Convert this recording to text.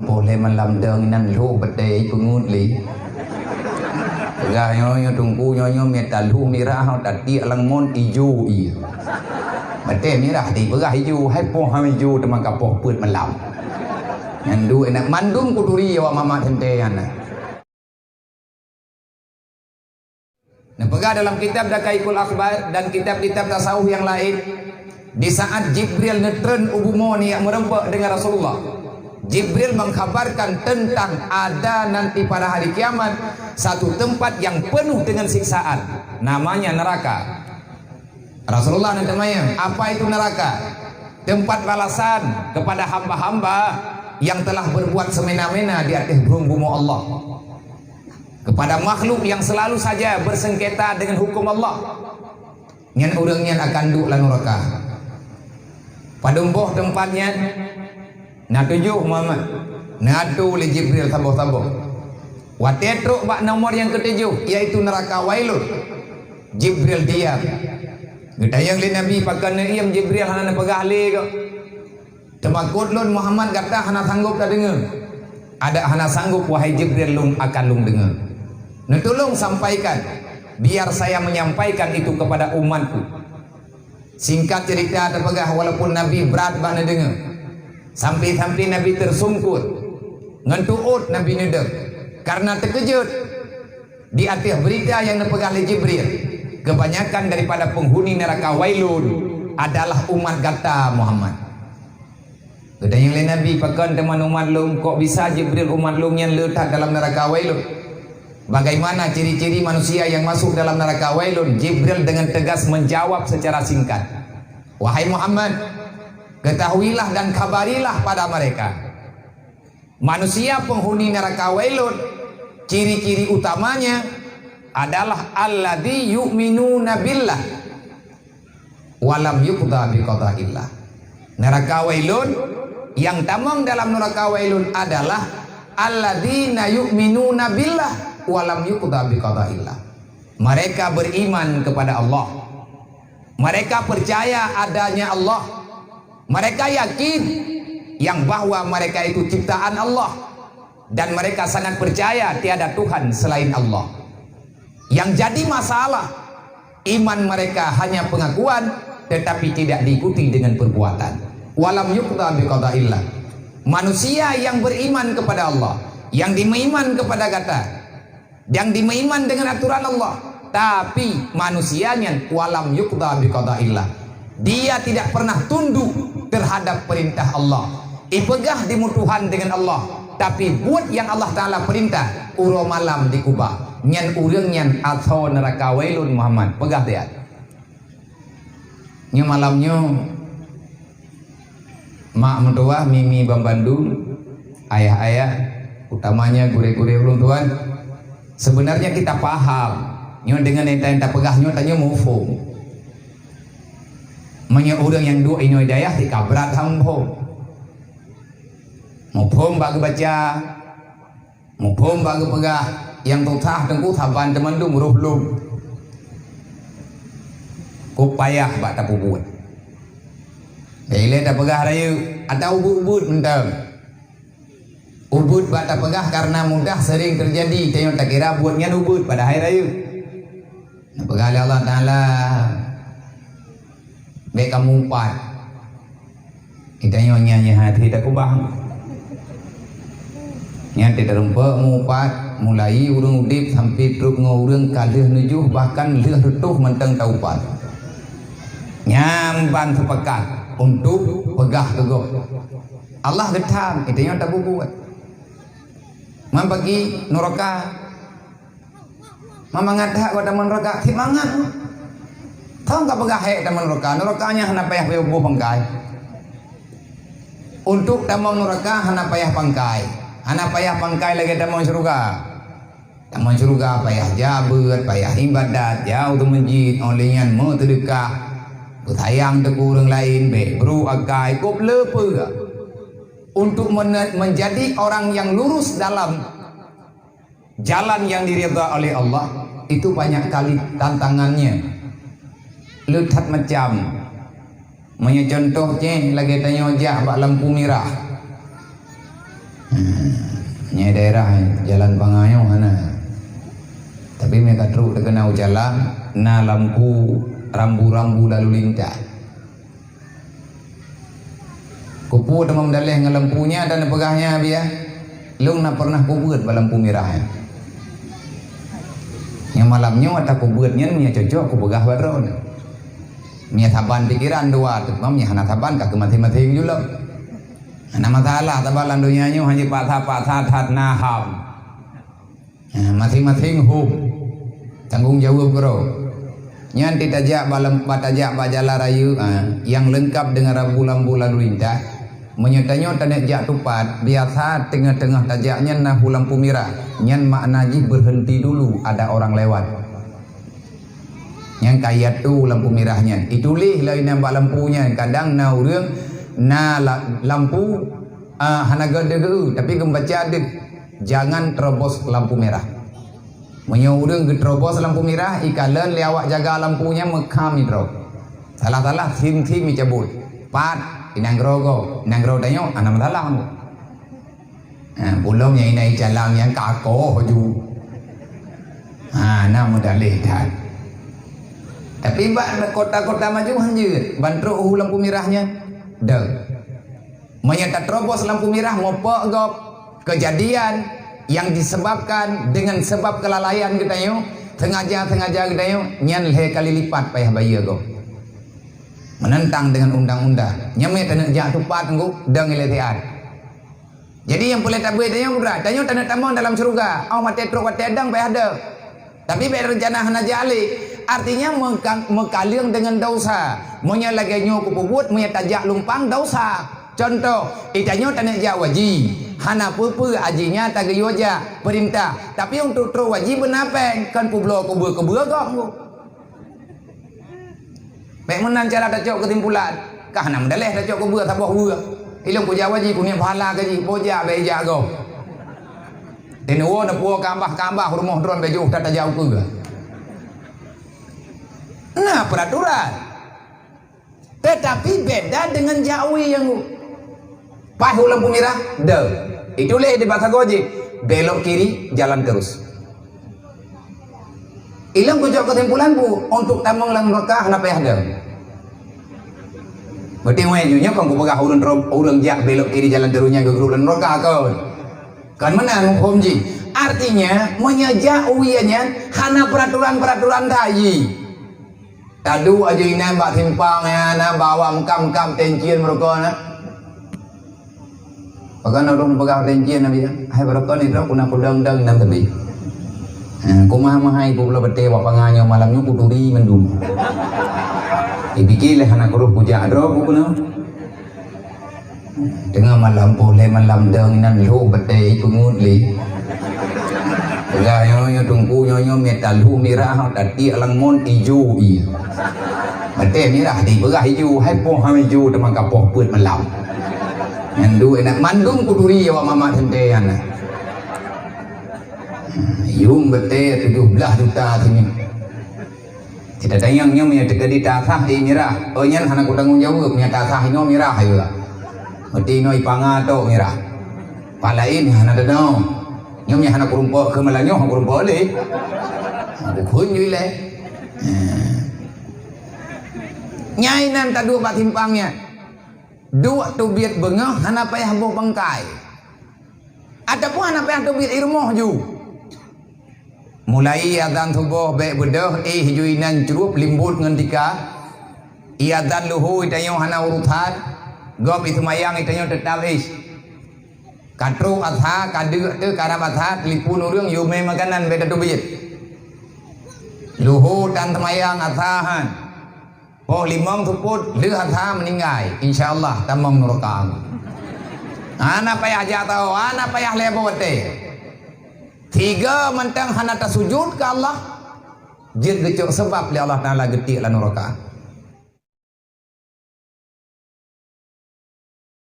boleh melamdang nan lu bedai pengut li gaya tunggu nyonya metalu mirah tadi alang mon ijo i bedai mirah di berah ijo hai poh hiju teman kapoh put melam yang du enak mandum kuduri wa mama tentean nah pegah dalam kitab Dakaikul Akhbar dan kitab-kitab tasawuf yang lain di saat Jibril netren ubumoni yang merempak dengan Rasulullah, Jibril mengkabarkan tentang ada nanti pada hari kiamat satu tempat yang penuh dengan siksaan, namanya neraka. Rasulullah namanya apa itu neraka? Tempat balasan kepada hamba-hamba yang telah berbuat semena-mena di atas bumi Allah, kepada makhluk yang selalu saja bersengketa dengan hukum Allah. Nyan urangnya akan duk la neraka. Padumbuh tempatnya nak tujuh Muhammad nadu oleh Jibril tambah-tambah watetruk bak nomor yang ketujuh yaitu neraka wailun. Jibril diam gedayang li Nabi pakai iam Jibril hana pegah li kok temakut lun Muhammad kata hana sanggup tak dengar ada hana sanggup wahai Jibril lung akan lung dengar netulung sampaikan biar saya menyampaikan itu kepada umatku. Singkat cerita terpegah walaupun Nabi berat bak dengar sampai-sampai Nabi tersungkur ngentuut Nabi nedek karena terkejut di atas berita yang dipegah oleh Jibril. Kebanyakan daripada penghuni neraka wailun adalah umat kata Muhammad. Dan yang lain Nabi pakan teman umat lum kok bisa Jibril umat lum yang letak dalam neraka wailun. Bagaimana ciri-ciri manusia yang masuk dalam neraka wailun? Jibril dengan tegas menjawab secara singkat, wahai Muhammad, ketahuilah dan kabarilah pada mereka, manusia penghuni neraka wailun, ciri-ciri utamanya adalah alladzi yu'minuna billah walam yuqda biqada'illah. Neraka wailun yang tamang dalam neraka wailun adalah alladzina yu'minuna billah walam yuqda biqada'illah. Mereka beriman kepada Allah, mereka percaya adanya Allah, mereka yakin yang bahwa mereka itu ciptaan Allah, dan mereka sangat percaya tiada Tuhan selain Allah. Yang jadi masalah iman mereka hanya pengakuan tetapi tidak diikuti dengan perbuatan. Walam yuqda biqada'illah. Manusia yang beriman kepada Allah, yang dimeiman kepada kata, yang dimeiman dengan aturan Allah, tapi manusianya walam yuqda biqada'illah. Dia tidak pernah tunduk terhadap perintah Allah. Ipegah dimutuhan dengan Allah, tapi buat yang Allah Ta'ala perintah uro malam dikubah. Nyan urang nyan atau neraka wailun Muhammad pegah dia. Nyu malamnya mak mentua mimi bambandul ayah-ayah utamanya gure-gure ulun tuan. Sebenarnya kita paham nyo dengan enta pegah nyo tanya mufum. Manya urang yang dua ino hidayah dikabrat hampo. Mufum bagi baca, mufum bagi pegah yang tutah tengku taban teman tu muruh belum ku payah bak tapu buat bila tak pegah rayu atau ubud mentang ubud bak tak pegah karena mudah sering terjadi tengok tak kira buatnya ubud pada hari rayu pegah Allah Ta'ala baik kamu umpat kita nyanyi hati tak kubah nyati terempa mupat mulai urang udip sampai truk ngurang kalih nujuh bahkan leh retuh menteng taupat nyamban sepekat untuk pegah tegok Allah getam itu yang tak buat mam bagi neraka mama ngadah pada neraka semangat tahu enggak pegah hek teman nerakanya hana payah beuh pangkai untuk tamang neraka hana payah pangkai anak payah pangkai lagi taman surga payah jabat payah ibadat jauh tu masjid olehnya mau terdekat bertayang teku orang lain bro agai kop lepe untuk menjadi orang yang lurus dalam jalan yang diridha oleh Allah itu banyak kali tantangannya letat macam contohnya lagi tanya ojak bak lampu merah Nya daerah jalan Pangayo mana. Tapi mereka terus terkenal jalan na lampu rambu-rambu lalu lintas. Kupu teman dalih dengan lampunya dan pegahnya biar lu nak pernah kubut lampu merahnya. Yang malamnya ada kubutnya nya cocok ku pegah baron. Nya saban pikiran dua tu mamnya hana saban ka mati-mati julem. Ana masalah tabalan dunia nyu hanya patah-patah tat naham. Mati-mati hub tanggung jawab bro. Nyan ditajak balam patajak bajala rayu yang lengkap dengan rambu-rambu lalu lintas. Menyatanya tanek jak tupat biasa tengah-tengah tajaknya nah lampu merah. Nyan maknaji berhenti dulu ada orang lewat. Yang kaya tu lampu merahnya. Itulah lain nampak lampunya. Kadang na urang na lampu hanaga degu tapi gembaca deg jangan terobos lampu merah. Menyurung terobos lampu merah ikalan lewat jaga lampunya mekam itu. Salah-salah tim-tim cabut. Pat inanggrogo tanyo ana masalah mo. Belum yang ini jalan yang kako ju. Na modalih dah. Tapi kota-kota maju hanjir bantruk lampu merahnya. Dah. Menyata terobos lampu merah ngopo gop kejadian yang disebabkan dengan sebab kelalaian kita yo sengaja kita yo nyan le kali lipat payah bayar go menentang dengan undang-undang nyame tanak jak tupat ngku dang iletian. Jadi yang boleh tabu tanyo berat tanyo tanak tamang dalam surga au mate truk mate adang payah ada tapi bayar rencana hana jali artinya mengkaliang dengan dosa monya lagi nyo kupubut monya tajak lumpang dosa. Contoh itanyo tanak jak wajib hana pupu ajinya tagayo aja perintah tapi untuk tro wajib benapeng kan publo kubur kok baik menan cara tacok kesimpulan kah nam daleh tacok kubur tabah bur ilung ku wajib punya pahala gaji boja beja go denuwo na puo kambah rumah dron bejuh tata jauh ke nah peraturan tetapi beda dengan jawi yang pahu lampu merah dah itulah di bahasa goji belok kiri jalan terus ilang kujak kesimpulan bu untuk tamang lang rekah napa ya dah berarti wajunya kan ku pegah urang jak belok kiri jalan terusnya ke lan rekah kan menang hukum ji artinya menyajak uwianya hana peraturan tayi tadu aja ini mbak simpang ya na bawa kam tencian mereka na Pakan orang pegang tencian nabi hai berapa ni dah kuna kudang-dang dan tadi kumah-mahai pula bete wa panganyo malamnya kuturi mendung dipikirlah anak kuruh puja adro kuna tengah malam boleh malam dang nan lu bete pungut li ya yo tungku yo metal lu merah tadi alang mon ijo i bete merah di begah ijo hai poh hiju teman kapoh put malam Nyandu enak mandung kuduri ya mama sentean. Yung bete 17 juta sini. Tidak tayangnya punya dekat di tasah di merah. Oh nyan anak ku tanggung jawab punya tasah nyo merah ayo lah. Mati no ipanga to merah. Palain anak dadao. Nyo nya anak kurumpo ke malanyo kurumpo le. Aku kun yui le. Nyai nan tadu pak timpangnya. Dua tu biat bengah hana payah bo bangkai ataupun hana payah tu biat irmoh ju mulai adzan subuh baik bedah hijuinan curup limbut ngendika iadzan luhu itayo hana urutan gop ismayang itayo tetap katru atha kadu tu karab atha telipun urang yume makanan beda tu biat luhu dan semayang athahan oh limang tuput lihat ha meninggal insyaallah tamam nurkang ana payah jatuh ana payah lebote tiga mentang hana tasujud ke Allah jid gecok sebab li Allah taala getik lan nurkang